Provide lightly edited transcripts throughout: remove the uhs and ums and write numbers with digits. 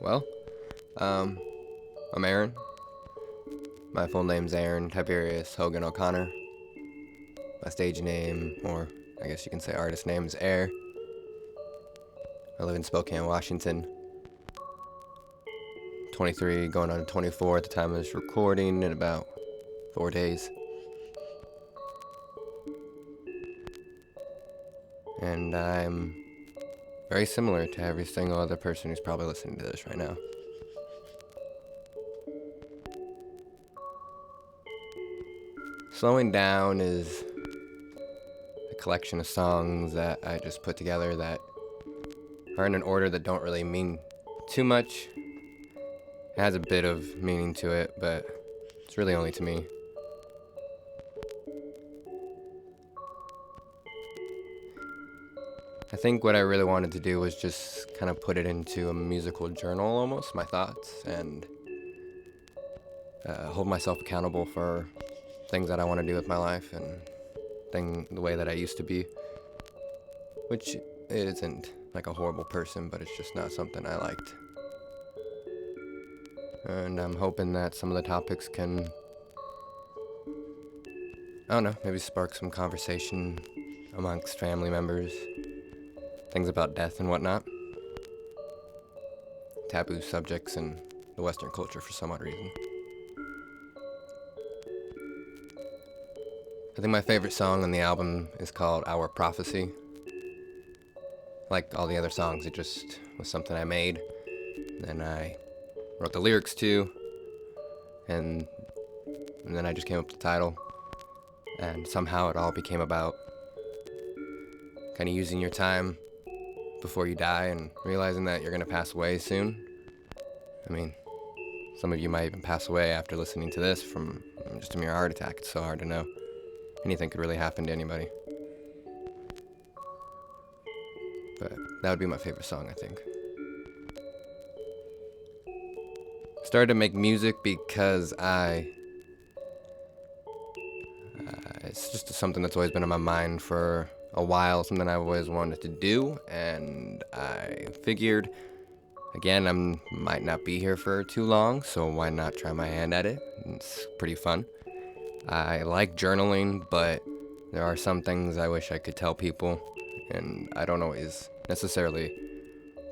Well, um, I'm Airon. My full name's Airon Tiberius Hogan O'Connor. My stage name, or I guess you can say artist name, is Air. I live in Spokane, Washington. 23, going on 24 at the time of this recording in about 4 days. And I'm very similar to every single other person who's probably listening to this right now. Slowing Down is a collection of songs that I just put together that are in an order that don't really mean too much. It has a bit of meaning to it, but it's really only to me. I think what I really wanted to do was just kind of put it into a musical journal almost, my thoughts, and hold myself accountable for things that I want to do with my life and the way that I used to be, which isn't like a horrible person, but it's just not something I liked. And I'm hoping that some of the topics can, I don't know, maybe spark some conversation amongst family members, things about death and whatnot. Taboo subjects in the Western culture for some odd reason. I think my favorite song on the album is called Our Prophecy. Like all the other songs, it just was something I made. Then I wrote the lyrics to, and then I just came up with the title. And somehow it all became about kind of using your time before you die and realizing that you're going to pass away soon. I mean, some of you might even pass away after listening to this from just a mere heart attack. It's so hard to know. Anything could really happen to anybody. But that would be my favorite song, I think. Started to make music because it's just something that's always been in my mind for a while, something I've always wanted to do, and I figured, again, I might not be here for too long, so why not try my hand at it? It's pretty fun. I like journaling, but there are some things I wish I could tell people, and I don't always necessarily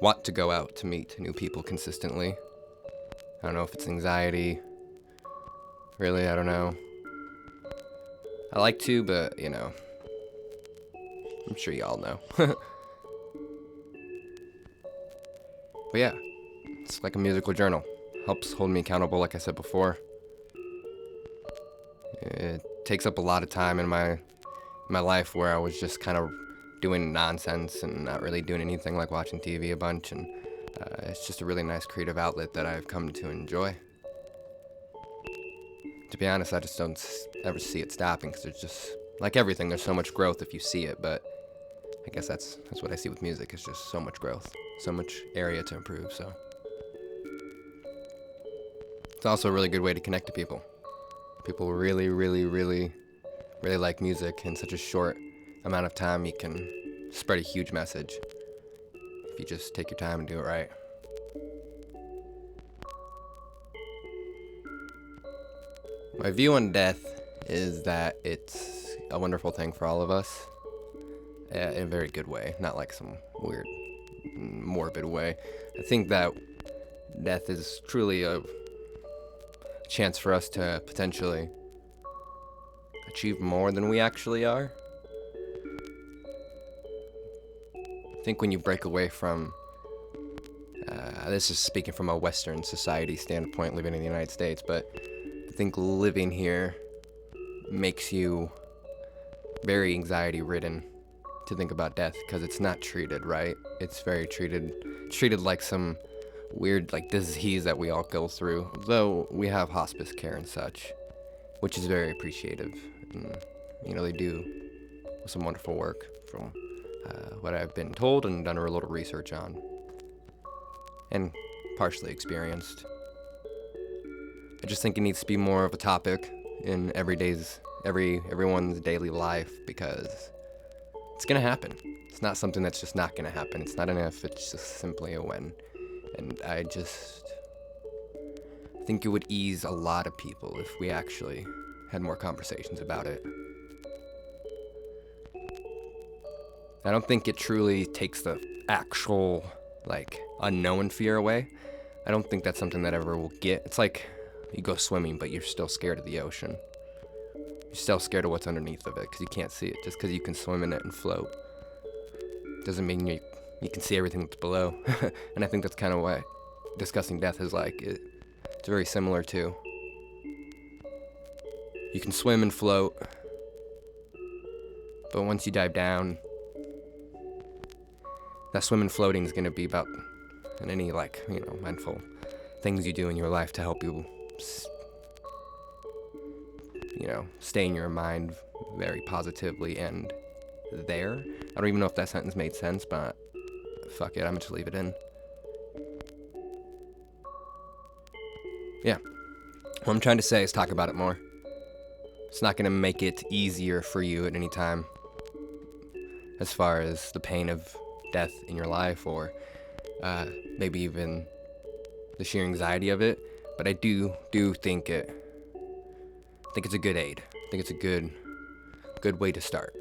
want to go out to meet new people consistently. I don't know if it's anxiety. Really, I don't know. I like to, but, I'm sure y'all know. But yeah, it's like a musical journal. Helps hold me accountable, like I said before. It takes up a lot of time in my life where I was just kind of doing nonsense and not really doing anything like watching TV a bunch, and it's just a really nice creative outlet that I've come to enjoy. To be honest, I just don't ever see it stopping, because there's just, like everything, there's so much growth if you see it, but I guess that's what I see with music, is just so much growth, so much area to improve, so. It's also a really good way to connect to people. People really, really, really, really like music. In such a short amount of time, you can spread a huge message if you just take your time and do it right. My view on death is that it's a wonderful thing for all of us, in a very good way, not like some weird, morbid way. I think that death is truly a chance for us to potentially achieve more than we actually are. I think when you break away from, this is speaking from a Western society standpoint, living in the United States, but I think living here makes you very anxiety ridden to think about death, because it's not treated right. It's very treated like some weird like disease that we all go through, though we have hospice care and such, which is very appreciative, and they do some wonderful work from what I've been told and done a little research on and partially experienced. I just think it needs to be more of a topic in everyone's daily life, because it's gonna happen. It's not something that's just not gonna happen. It's not an if, it's just simply a when. And I think it would ease a lot of people if we actually had more conversations about it. I don't think it truly takes the actual, like, unknown fear away. I don't think that's something that ever will get. It's like you go swimming, but you're still scared of the ocean. You're still scared of what's underneath of it because you can't see it. Just because you can swim in it and float doesn't mean you can see everything that's below. And I think that's kind of what discussing death is like. It's very similar to. You can swim and float, but once you dive down, that swim and floating is going to be about, and any, like, mindful things you do in your life to help you, stay in your mind very positively and there. I don't even know if that sentence made sense, but fuck it, I'm gonna just leave it in. Yeah. What I'm trying to say is talk about it more. It's not gonna make it easier for you at any time as far as the pain of death in your life, or maybe even the sheer anxiety of it, but I do think it's a good aid. I think it's a good way to start.